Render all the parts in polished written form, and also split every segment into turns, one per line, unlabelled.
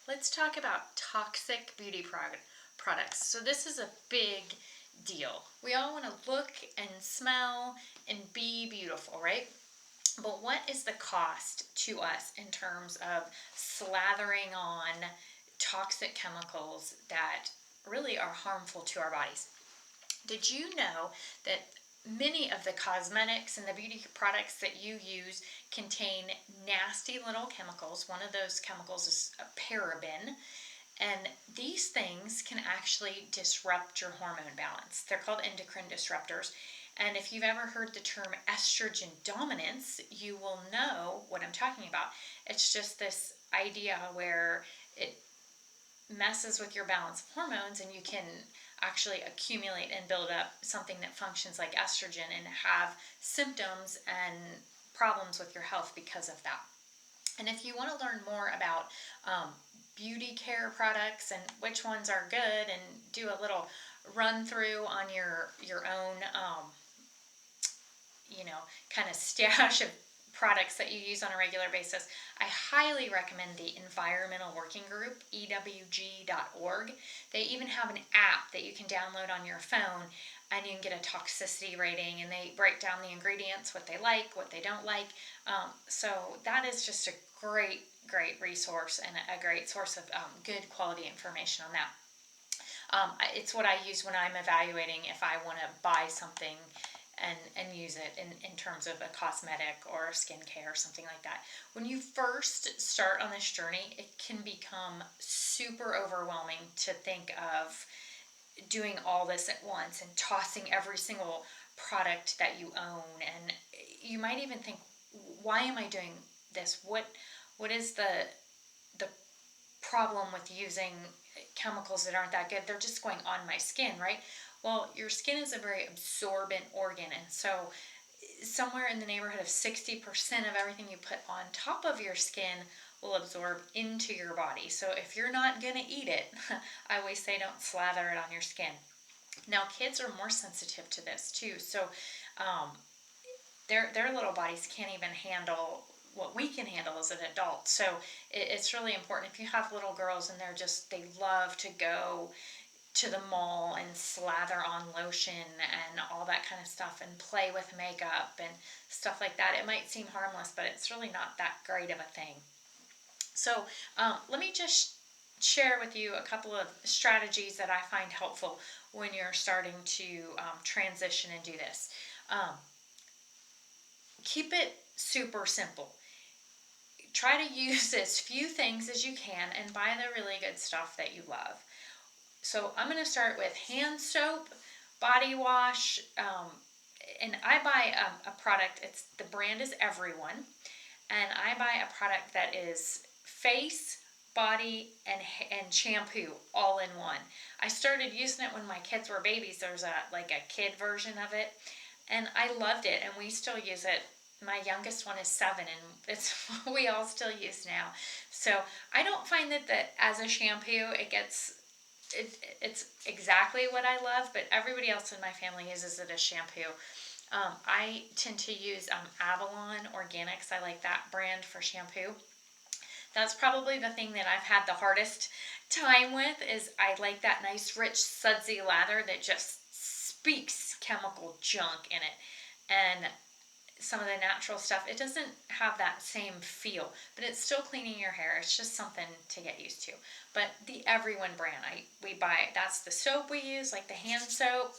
Let's talk about toxic beauty products. So this is a big deal. We all want to look and smell and be beautiful, right? But what is the cost to us in terms of slathering on toxic chemicals that really are harmful to our bodies? Did you know that many of the cosmetics and the beauty products that you use contain nasty little chemicals? One of those chemicals is a paraben. And these things can actually disrupt your hormone balance. They're called endocrine disruptors. And if you've ever heard the term estrogen dominance, you will know what I'm talking about. It's just this idea where it messes with your balance of hormones, and you can actually accumulate and build up something that functions like estrogen and have symptoms and problems with your health because of that. And if you want to learn more about beauty care products and which ones are good, and do a little run through on your own kind of stash of products that you use on a regular basis, I highly recommend the Environmental Working Group, ewg.org. They even have an app that you can download on your phone, and you can get a toxicity rating, and they break down the ingredients, what they like, what they don't like. So that is just a great resource and a great source of good quality information on that. It's what I use when I'm evaluating if I want to buy something and use it in terms of a cosmetic or skincare or something like that. When you first start on this journey, it can become super overwhelming to think of doing all this at once and tossing every single product that you own. And you might even think, why am I doing this? What is the problem with using chemicals that aren't that good? They're just going on my skin, right? Well, your skin is a very absorbent organ, and so somewhere in the neighborhood of 60% of everything you put on top of your skin will absorb into your body. So if you're not going to eat it, I always say don't slather it on your skin. Now, kids are more sensitive to this too, so their little bodies can't even handle what we can handle as an adult. So it's really important. If you have little girls and they love to go to the mall and slather on lotion and all that kind of stuff and play with makeup and stuff like that, it might seem harmless, but it's really not that great of a thing. So let me just share with you a couple of strategies that I find helpful when you're starting to transition and do this. Keep it super simple. Try to use as few things as you can and buy the really good stuff that you love. So I'm going to start with hand soap, body wash, and I buy a product. The brand is Everyone, and I buy a product that is face, body, and shampoo all in one. I started using it when my kids were babies. There's a kid version of it, and I loved it, and we still use it. My youngest one is 7, and it's what we all still use now. So I don't find that as a shampoo it's exactly what I love, but everybody else in my family uses it as shampoo. I tend to use Avalon Organics. I like that brand for shampoo. That's probably the thing that I've had the hardest time with, is I like that nice rich sudsy lather that just speaks chemical junk in it. And some of the natural stuff, it doesn't have that same feel, but it's still cleaning your hair. It's just something to get used to. But the Everyone brand, we buy, that's the soap we use, like the hand soap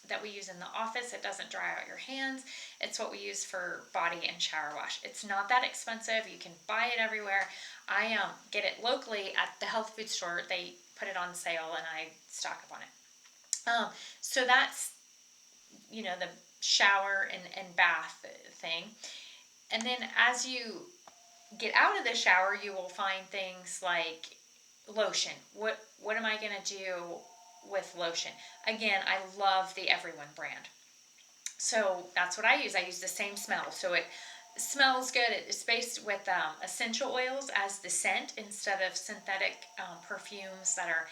that we use in the office. It doesn't dry out your hands. It's what we use for body and shower wash. It's not that expensive. You can buy it everywhere. I get it locally at the health food store. They put it on sale, and I stock up on it. So that's the shower and bath thing. And then as you get out of the shower, you will find things like lotion. What am I going to do with lotion? Again, I love the Everyone brand. So that's what I use. I use the same smell. So it smells good. It's based with essential oils as the scent instead of synthetic perfumes that are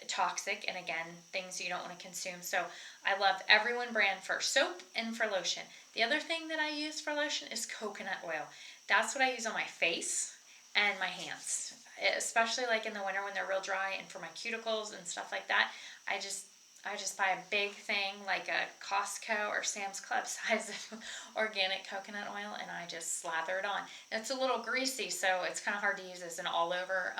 toxic, and again, things you don't want to consume. So I love Everyone brand for soap and for lotion. The other thing that I use for lotion is coconut oil. That's what I use on my face and my hands. especially like in the winter when they're real dry, and for my cuticles and stuff like that, I just buy a big thing like a Costco or Sam's Club size of organic coconut oil, and I just slather it on. It's a little greasy, so it's kind of hard to use as an all-over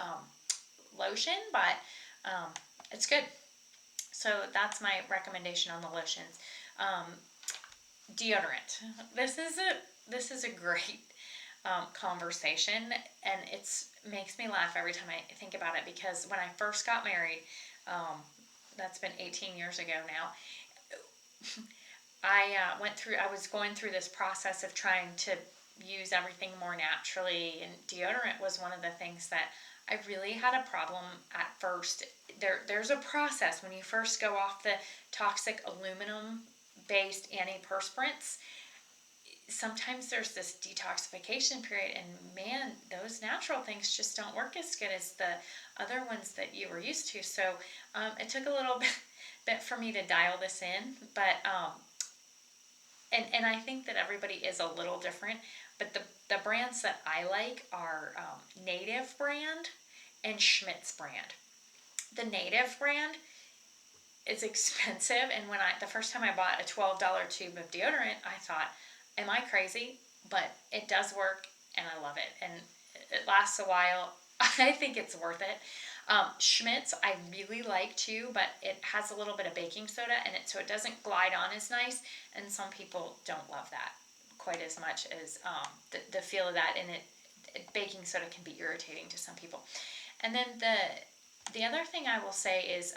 lotion, but um, it's good. So that's my recommendation on the lotions. Um, Deodorant. This is a great conversation, and it's makes me laugh every time I think about it, because when I first got married, um, that's been 18 years ago now. I was going through this process of trying to use everything more naturally, and deodorant was one of the things that I really had a problem at first. There's a process when you first go off the toxic aluminum based antiperspirants. Sometimes there's this detoxification period, and man, those natural things just don't work as good as the other ones that you were used to. So it took a little bit for me to dial this in, but and I think that everybody is a little different, but the brands that I like are Native brand and Schmidt's brand. The Native brand is expensive, and the first time I bought a $12 tube of deodorant, I thought, am I crazy? But it does work, and I love it, and it lasts a while. I think it's worth it. Schmidt's I really like too, but it has a little bit of baking soda in it, so it doesn't glide on as nice, and some people don't love that quite as much as the feel of that, and baking soda can be irritating to some people. And then the other thing I will say is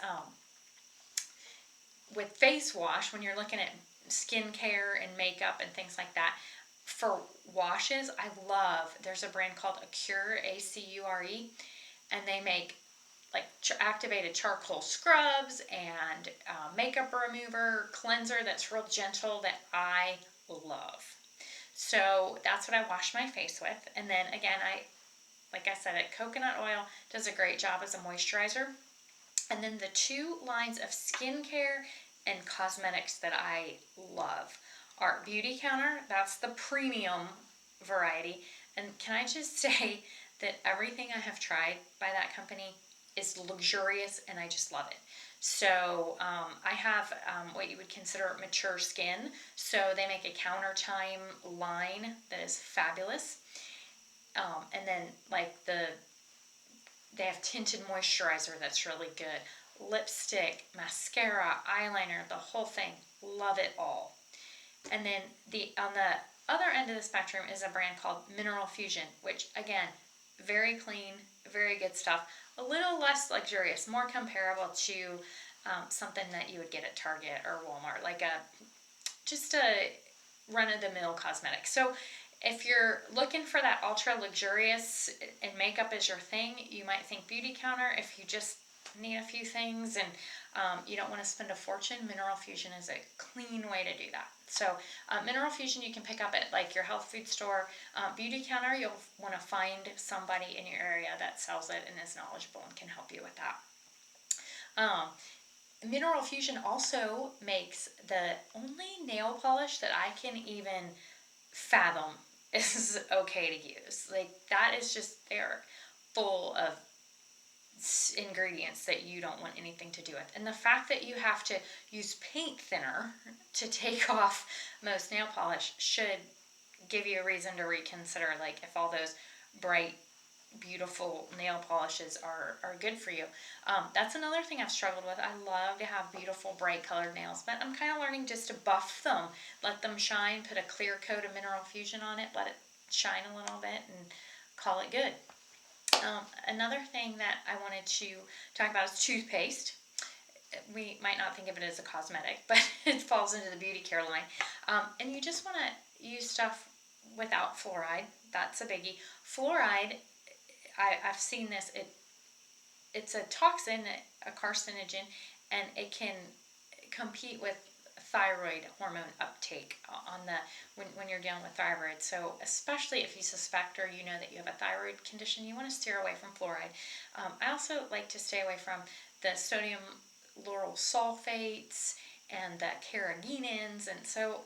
with face wash, when you're looking at skincare and makeup and things like that, for washes, there's a brand called Acure, Acure, and they make like activated charcoal scrubs and makeup remover cleanser that's real gentle that I love. So that's what I wash my face with. And then again, like I said, coconut oil does a great job as a moisturizer. And then the two lines of skincare and cosmetics that I love are Beauty Counter. That's the premium variety. And can I just say that everything I have tried by that company is luxurious, and I just love it. So I have what you would consider mature skin. So they make a counter time line that is fabulous. And then like they have tinted moisturizer that's really good. Lipstick, mascara, eyeliner, the whole thing. Love it all. And then on the other end of the spectrum is a brand called Mineral Fusion, which again, very clean, very good stuff. A little less luxurious, more comparable to something that you would get at Target or Walmart, like just a run-of-the-mill cosmetic. So if you're looking for that ultra luxurious and makeup is your thing, you might think Beauty Counter. If you just need a few things and you don't want to spend a fortune, Mineral Fusion is a clean way to do that. So Mineral Fusion you can pick up at like your health food store. Beauty Counter, you'll want to find somebody in your area that sells it and is knowledgeable and can help you with that. Mineral Fusion also makes the only nail polish that I can even fathom is okay to use. Like that is just, they're full of ingredients that you don't want anything to do with. And the fact that you have to use paint thinner to take off most nail polish should give you a reason to reconsider, like if all those bright beautiful nail polishes are good for you. That's another thing I've struggled with. I love to have beautiful bright colored nails, but I'm kind of learning just to buff them, let them shine, put a clear coat of Mineral Fusion on it, let it shine a little bit, and call it good. Another thing that I wanted to talk about is toothpaste. We might not think of it as a cosmetic, but it falls into the beauty care line. And you just want to use stuff without fluoride. That's a biggie. Fluoride, I've seen this. It's a toxin, a carcinogen, and it can compete with thyroid hormone uptake when you're dealing with thyroid. So especially if you suspect or you know that you have a thyroid condition, you want to steer away from fluoride. I also like to stay away from the sodium lauryl sulfates and the carrageenans. And so,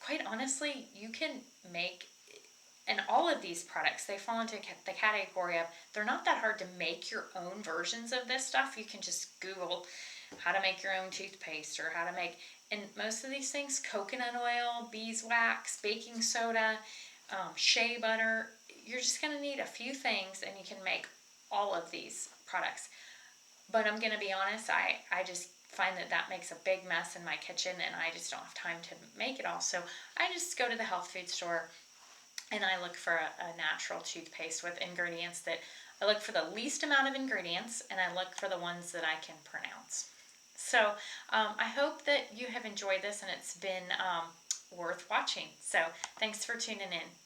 quite honestly, you can make And all of these products, they fall into the category of they're not that hard to make your own versions of this stuff. You can just Google how to make your own toothpaste or how to make, and most of these things, coconut oil, beeswax, baking soda, shea butter, you're just going to need a few things and you can make all of these products. But I'm going to be honest, I just find that makes a big mess in my kitchen and I just don't have time to make it all. So I just go to the health food store and I look for a natural toothpaste with ingredients that I look for the least amount of ingredients and I look for the ones that I can pronounce. So I hope that you have enjoyed this and it's been worth watching. So thanks for tuning in.